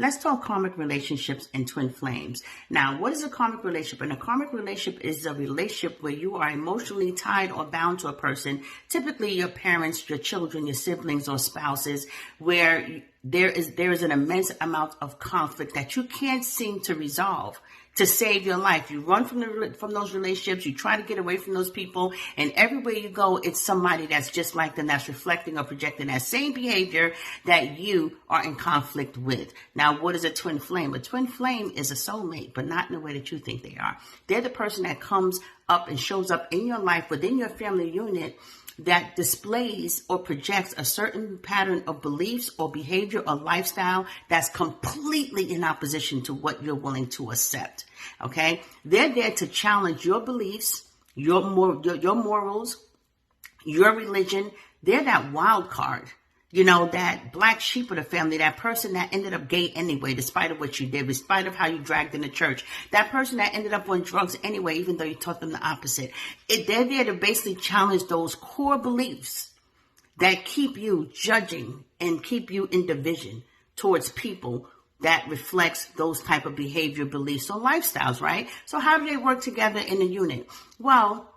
Let's talk karmic relationships and twin flames. Now, what is a karmic relationship? And a karmic relationship is a relationship where you are emotionally tied or bound to a person, typically your parents, your children, your siblings, or spouses, where there is an immense amount of conflict that you can't seem to resolve to save your life. You run from those relationships, you try to get away from those people, and everywhere you go, it's somebody that's just like them, that's reflecting or projecting that same behavior that you are in conflict with. Now, what is a twin flame? A twin flame is a soulmate, but not in the way that you think they are. They're the person that comes up and shows up in your life, within your family unit, that displays or projects a certain pattern of beliefs or behavior or lifestyle that's completely in opposition to what you're willing to accept. Okay? They're there to challenge your beliefs, your morals, your religion. They're that wild card. You know, that black sheep of the family, that person that ended up gay anyway, despite of what you did, despite of how you dragged in the church, that person that ended up on drugs anyway, even though you taught them the opposite. They're there to basically challenge those core beliefs that keep you judging and keep you in division towards people that reflects those type of behavior, beliefs, or lifestyles, right? So how do they work together in a unit? Well,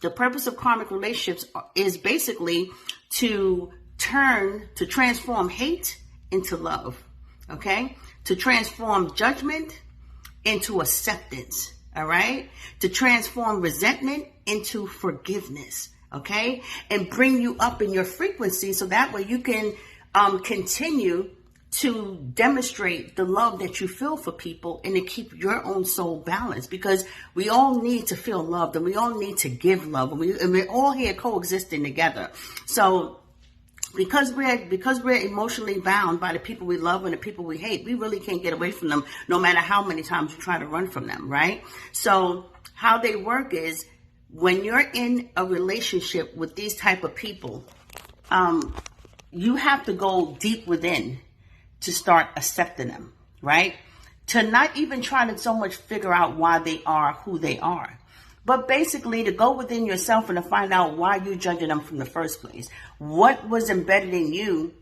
the purpose of karmic relationships is basically to transform hate into love, okay? To transform judgment into acceptance, all right? To transform resentment into forgiveness, okay? And bring you up in your frequency so that way you can continue to demonstrate the love that you feel for people and to keep your own soul balanced, because we all need to feel loved and we all need to give love, and we're all here coexisting together. So because we're emotionally bound by the people we love and the people we hate, we really can't get away from them no matter how many times you try to run from them, right? So how they work is, when you're in a relationship with these type of people, you have to go deep within to start accepting them, right? To not even try to so much figure out why they are who they are, but basically to go within yourself and to find out why you're judging them from the first place. What was embedded in you,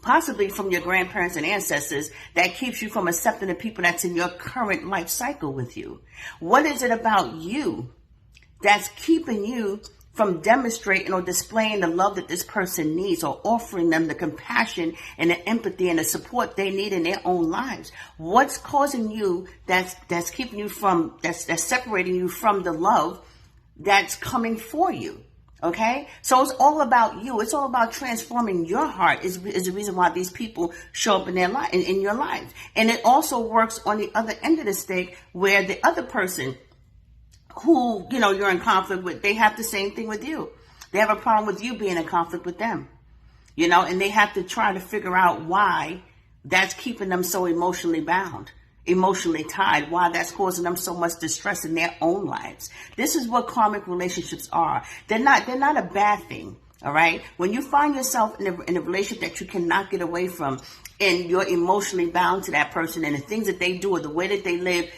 possibly from your grandparents and ancestors, that keeps you from accepting the people that's in your current life cycle with you? What is it about you that's keeping you from demonstrating or displaying the love that this person needs, or offering them the compassion and the empathy and the support they need in their own lives? What's causing you that's keeping you from, that's separating you from the love that's coming for you? Okay? So it's all about you. It's all about transforming your heart is the reason why these people show up in their life, in your life. And it also works on the other end of the stick, where the other person who, you know, you're in conflict with, they have the same thing with you. They have a problem with you being in conflict with them, you know, and they have to try to figure out why that's keeping them so emotionally bound, emotionally tied, why that's causing them so much distress in their own lives. This is what karmic relationships are. They're not a bad thing. All right. When you find yourself in a relationship that you cannot get away from, and you're emotionally bound to that person, and the things that they do or the way that they live,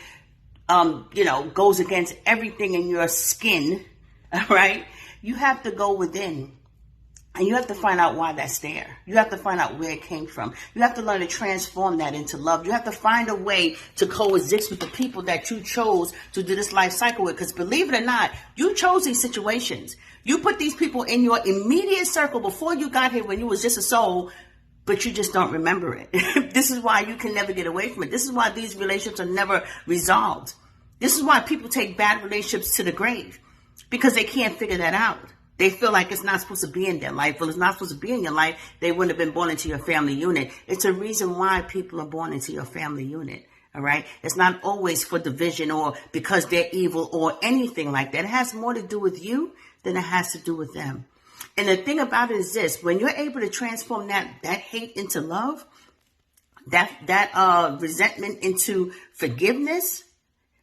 goes against everything in your skin, all right? You have to go within, and you have to find out why that's there. You have to find out where it came from. You have to learn to transform that into love. You have to find a way to coexist with the people that you chose to do this life cycle with, because believe it or not, you chose these situations. You put these people in your immediate circle before you got here when you was just a soul, but you just don't remember it. This is why you can never get away from it. This is why these relationships are never resolved. This is why people take bad relationships to the grave, because they can't figure that out. They feel like it's not supposed to be in their life. Well, it's not supposed to be in your life. They wouldn't have been born into your family unit. It's a reason why people are born into your family unit. All right. It's not always for division or because they're evil or anything like that. It has more to do with you than it has to do with them. And the thing about it is this: when you're able to transform that hate into love, that resentment into forgiveness,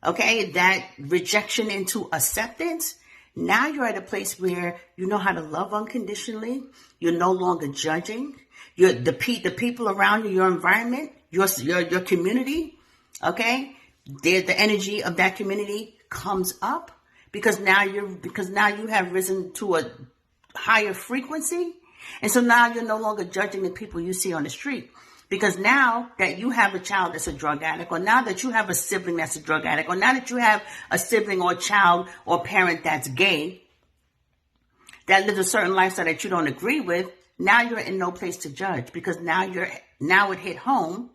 okay, that rejection into acceptance, now you're at a place where you know how to love unconditionally. You're no longer judging. You're the people around you, your environment, your community, okay, the energy of that community comes up because now you have risen to a higher frequency. And so now you're no longer judging the people you see on the street, Because now that you have a child that's a drug addict, or now that you have a sibling that's a drug addict, or now that you have a sibling or child or parent that's gay, that lives a certain lifestyle that you don't agree with, now you're in no place to judge, because now it hit home,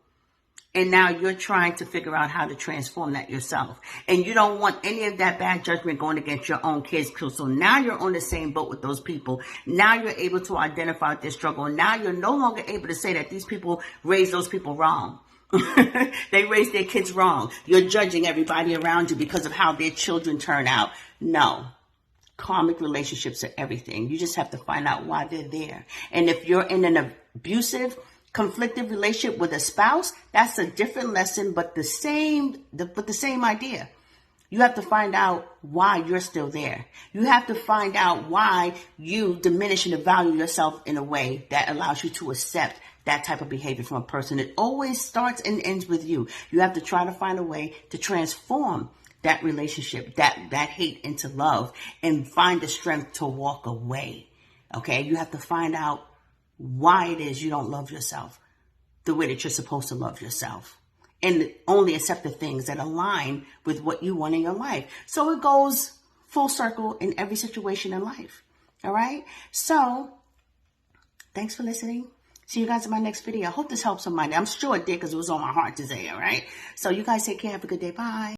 and now you're trying to figure out how to transform that yourself. And you don't want any of that bad judgment going against your own kids. So now you're on the same boat with those people. Now you're able to identify their struggle. And now you're no longer able to say that these people raised those people wrong. They raised their kids wrong. You're judging everybody around you because of how their children turn out. No. Karmic relationships are everything. You just have to find out why they're there. And if you're in an abusive, conflicted relationship with a spouse, that's a different lesson, but the same idea. You have to find out why you're still there. You have to find out why you diminish and devalue yourself in a way that allows you to accept that type of behavior from a person. It always starts and ends with you. You have to try to find a way to transform that relationship, that hate into love, and find the strength to walk away. Okay? You have to find out why it is you don't love yourself the way that you're supposed to love yourself, and only accept the things that align with what you want in your life. So it goes full circle in every situation in life. All right. So thanks for listening. See you guys in my next video. I hope this helps somebody. I'm sure it did, because it was on my heart to say. All right. So you guys take care. Have a good day. Bye.